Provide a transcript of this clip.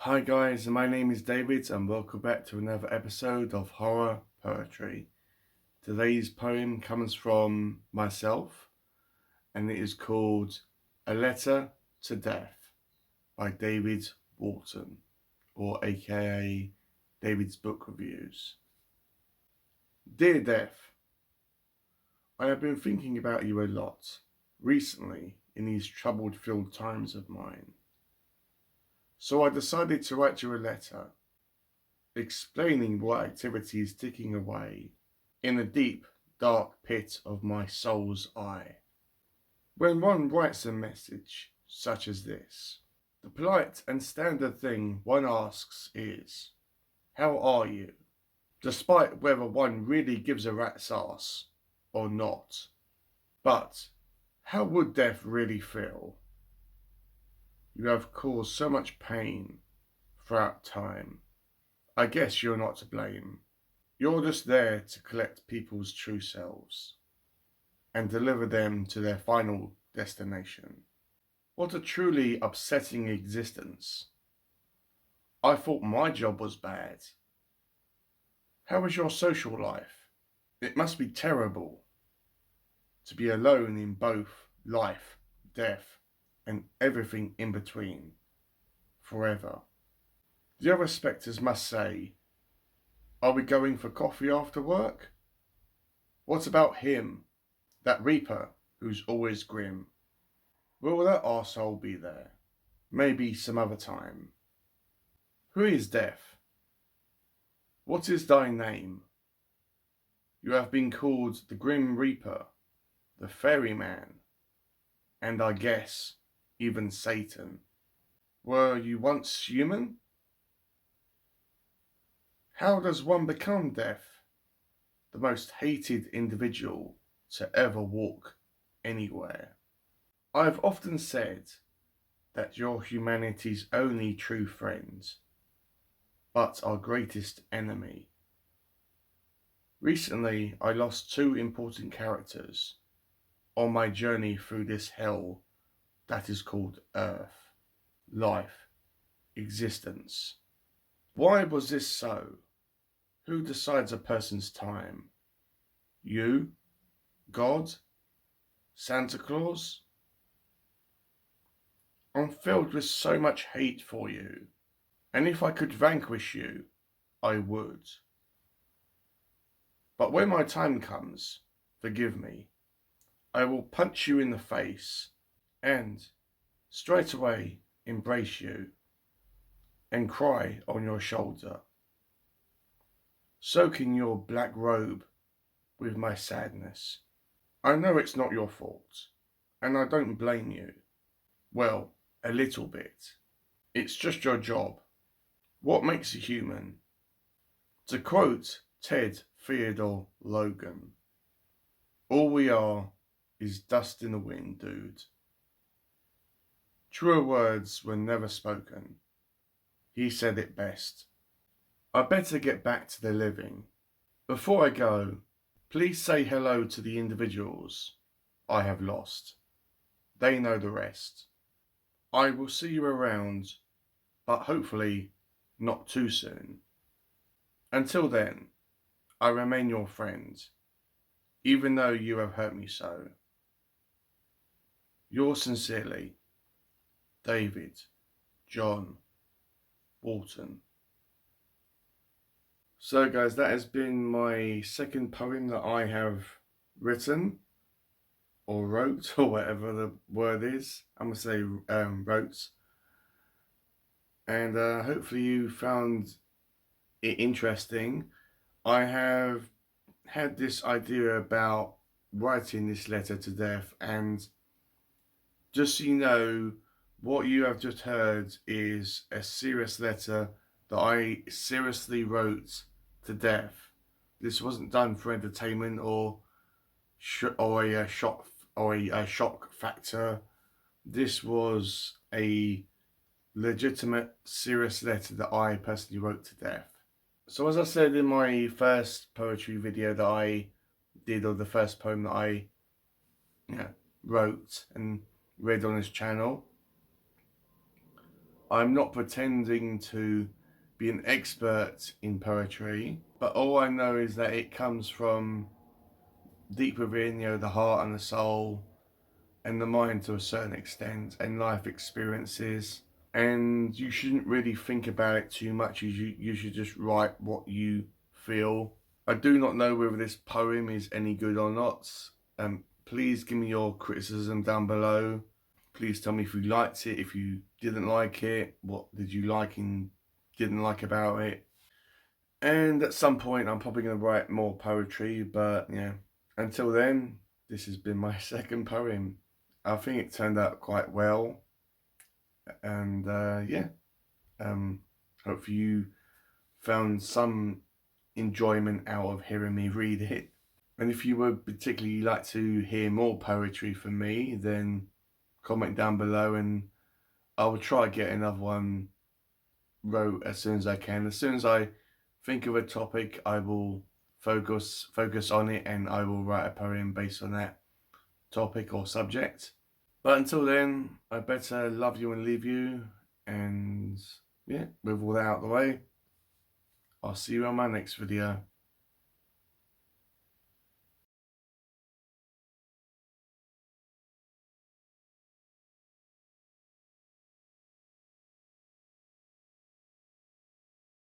Hi guys, my name is David and welcome back to another episode of Horror Poetry. Today's poem comes from myself and it is called A Letter to Death by David Walton, or aka David's Book Reviews. Dear Death, I have been thinking about you a lot recently in these troubled-filled times of mine. So I decided to write you a letter explaining what activity is ticking away in the deep, dark pit of my soul's eye. When one writes a message such as this, the polite and standard thing one asks is, "How are you?" despite whether one really gives a rat's ass or not. But how would death really feel? You have caused so much pain throughout time. I guess you're not to blame. You're just there to collect people's true selves and deliver them to their final destination. What a truly upsetting existence. I thought my job was bad. How is your social life? It must be terrible to be alone in both life, death, and everything in between, forever. The other spectres must say, "Are we going for coffee after work?" What about him, that reaper who's always grim? Will that arsehole be there? Maybe some other time. Who is Death? What is thy name? You have been called the Grim Reaper, the Ferryman, and I guess even Satan. Were you once human? How does one become Death, the most hated individual to ever walk anywhere? I've often said that you're humanity's only true friend, but our greatest enemy. Recently, I lost two important characters on my journey through this hell that is called Earth, life, existence. Why was this so? Who decides a person's time? You? God? Santa Claus? I'm filled with so much hate for you, and if I could vanquish you, I would. But when my time comes, forgive me, I will punch you in the face and straight away embrace you and cry on your shoulder, soaking your black robe with my sadness. I know it's not your fault, and I don't blame you. Well, a little bit. It's just your job. What makes a human? To quote Ted Theodore Logan, all we are is dust in the wind, dude. Truer words were never spoken. He said it best. I better get back to the living. Before I go, please say hello to the individuals I have lost. They know the rest. I will see you around, but hopefully not too soon. Until then, I remain your friend, even though you have hurt me so. Yours sincerely, David John Walton. So guys, that has been my second poem that I have written or wrote, or whatever the word is. I'm going to say wrote. And hopefully you found it interesting. I have had this idea about writing this letter to death, and just so you know, what you have just heard is a serious letter that I seriously wrote to death. This wasn't done for entertainment or a shock factor. This was a legitimate, serious letter that I personally wrote to death. So as I said in my first poetry video that I did, or the first poem that I wrote and read on this channel, I'm not pretending to be an expert in poetry, but all I know is that it comes from deep within, the heart and the soul and the mind to a certain extent, and life experiences. And you shouldn't really think about it too much. You should just write what you feel. I do not know whether this poem is any good or not. Please give me your criticism down below. Please tell me if you liked it, if you didn't like it, what did you like and didn't like about it. And at some point I'm probably going to write more poetry, but yeah, until then, this has been my second poem. I think it turned out quite well, and hopefully you found some enjoyment out of hearing me read it. And if you would particularly like to hear more poetry from me, then comment down below and I will try to get another one wrote as soon as I can. As soon as I think of a topic, I will focus on it, and I will write a poem based on that topic or subject. But until then, I better love you and leave you. And yeah, with all that out of the way, I'll see you on my next video.